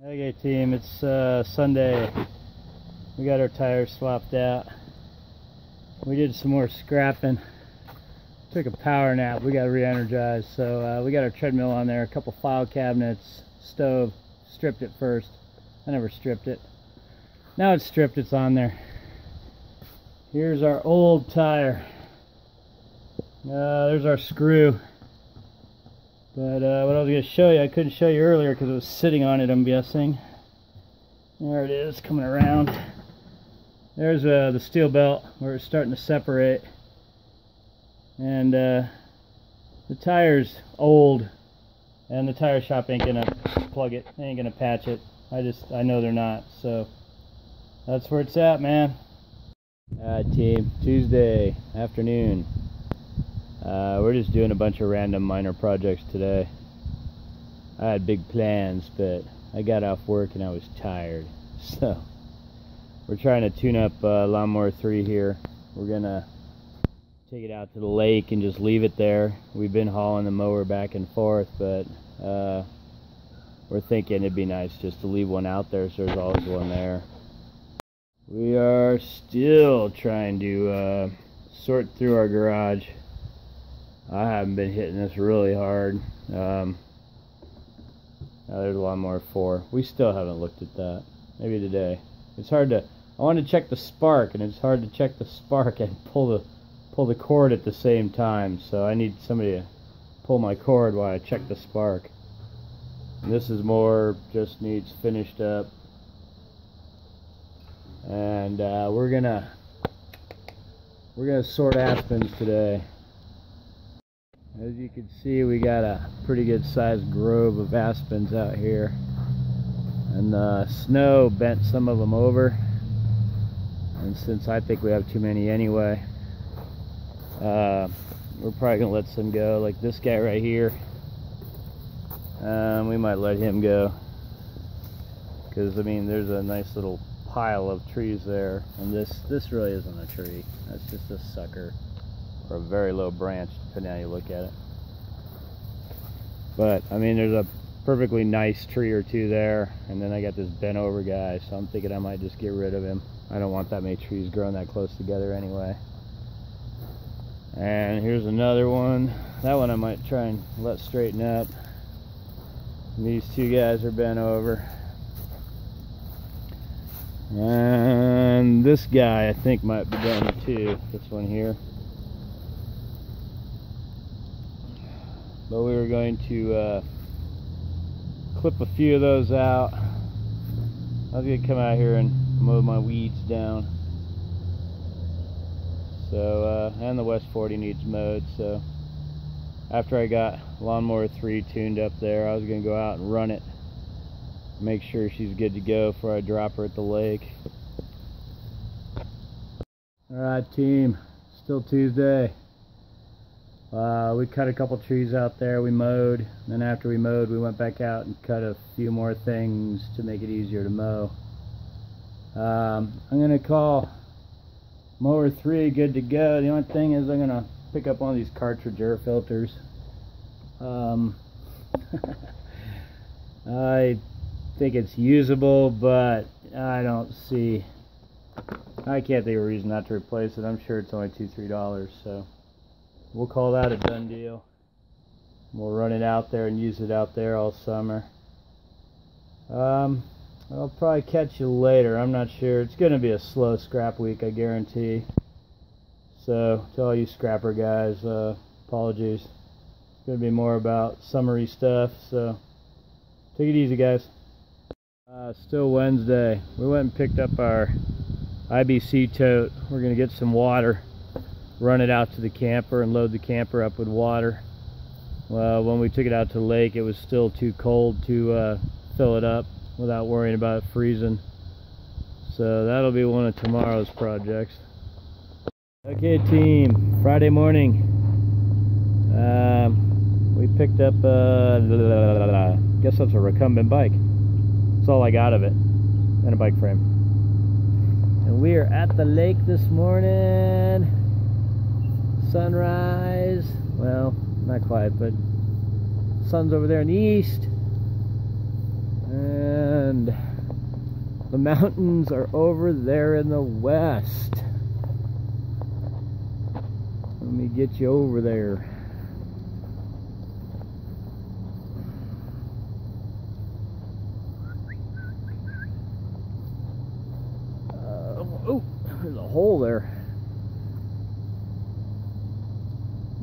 Okay team, it's Sunday. We got our tires swapped out. We did some more scrapping. Took a power nap. We got re-energized. So we got our treadmill on there, a couple file cabinets, stove. Stripped it first. I never stripped it. Now it's stripped, it's on there. Here's our old tire. There's our screw. But what I was going to show you, I couldn't show you earlier because it was sitting on it, I'm guessing. There it is, coming around. There's the steel belt where it's starting to separate. And the tire's old, and the tire shop ain't going to plug it. They ain't going to patch it. I know they're not, so that's where it's at, man. Alright team, Tuesday afternoon. We're just doing a bunch of random minor projects today. I had big plans, but I got off work and I was tired. So we're trying to tune up Lawnmower 3 here. We're gonna take it out to the lake and just leave it there. We've been hauling the mower back and forth, but we're thinking it'd be nice just to leave one out there so there's always one there. We are still trying to sort through our garage. I haven't been hitting this really hard. There's a Lawnmower 4. We still haven't looked at that. Maybe today. It's hard to. I want to check the spark, and it's hard to check the spark and pull the cord at the same time. So I need somebody to pull my cord while I check the spark. And this is more just needs finished up. And we're gonna sort aspens today. As you can see, we got a pretty good sized grove of aspens out here, and the snow bent some of them over, and since I think we have too many anyway, we're probably gonna let some go. Like this guy right here, we might let him go, because I mean there's a nice little pile of trees there, and this really isn't a tree. That's just a sucker or a very low branch, depending on how you look at it. But I mean there's a perfectly nice tree or two there, and then I got this bent over guy, so I'm thinking I might just get rid of him. I don't want that many trees growing that close together anyway. And here's another one. That one I might try and let straighten up. And these two guys are bent over. And this guy I think might be done too, this one here. But we were going to clip a few of those out. I was going to come out here and mow my weeds down. So, and the West 40 needs mowed, so after I got Lawnmower 3 tuned up there, I was going to go out and run it. Make sure she's good to go before I drop her at the lake. Alright team, still Tuesday. We cut a couple trees out there, we mowed, and then after we mowed we went back out and cut a few more things to make it easier to mow. I'm going to call Mower 3 good to go. The only thing is I'm going to pick up one of these cartridge air filters. I think it's usable, but I can't think of a reason not to replace it. I'm sure it's only $2-3, so we'll call that a done deal. We'll run it out there and use it out there all summer. I'll probably catch you later. I'm not sure. It's going to be a slow scrap week, I guarantee. So to all you scrapper guys, apologies. It's going to be more about summery stuff, so take it easy guys. Still Wednesday. We went and picked up our IBC tote. We're going to get some water, run it out to the camper and load the camper up with water. Well, when we took it out to the lake, it was still too cold to fill it up without worrying about it freezing. So that'll be one of tomorrow's projects. Okay team, Friday morning. We picked up guess that's a recumbent bike. That's all I got of it, and a bike frame. And we are at the lake this morning. Sunrise, well, not quite, but sun's over there in the east. And The mountains are over there in the west. Let me get you over there. Oh, there's a hole there.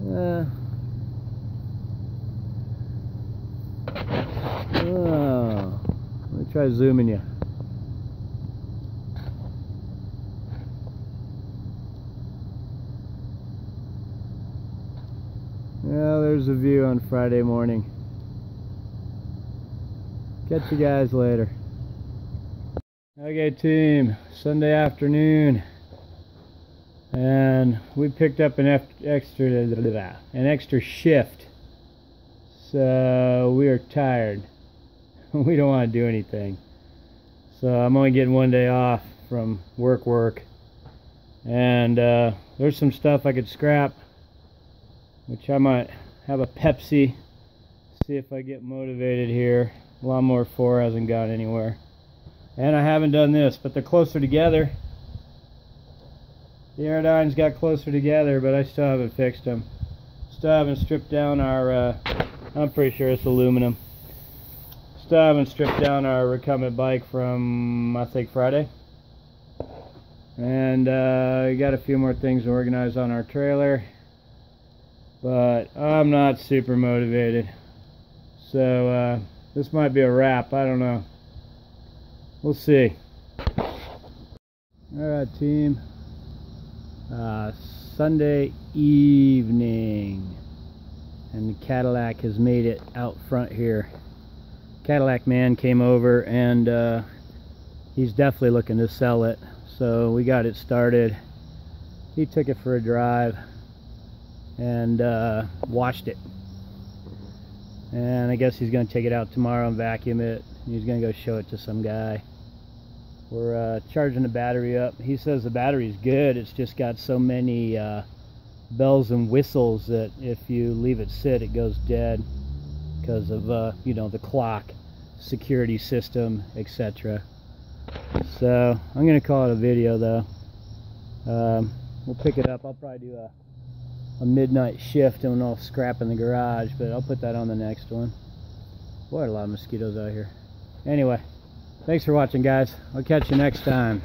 Let me try zooming you. Yeah, there's a view on Friday morning. Catch you guys later. Okay, team, Sunday afternoon, and we picked up an extra shift, so we are tired. We don't want to do anything, so I'm only getting one day off from work, and there's some stuff I could scrap, which I might have a Pepsi, see if I get motivated here. Lawnmower 4 hasn't gone anywhere. And I haven't done this, but they're closer together. The aerodynes got closer together, but I still haven't fixed them. Still haven't stripped down our, I'm pretty sure it's aluminum. Still haven't stripped down our recumbent bike from, I think, Friday. And we got a few more things organized on our trailer. But I'm not super motivated. So this might be a wrap, I don't know. We'll see. Alright, team. Sunday evening. And the Cadillac has made it out front here. Cadillac man came over and he's definitely looking to sell it. So we got it started. He took it for a drive and washed it. And I guess he's going to take it out tomorrow and vacuum it. He's going to go show it to some guy. We're charging the battery up. He says the battery's good. It's just got so many bells and whistles that if you leave it sit, it goes dead because of you know, the clock, security system, etc. So I'm going to call it a video though. We'll pick it up. I'll probably do a midnight shift and I'll scrap in the garage, but I'll put that on the next one. Boy, a lot of mosquitoes out here. Anyway, thanks for watching, guys. I'll catch you next time.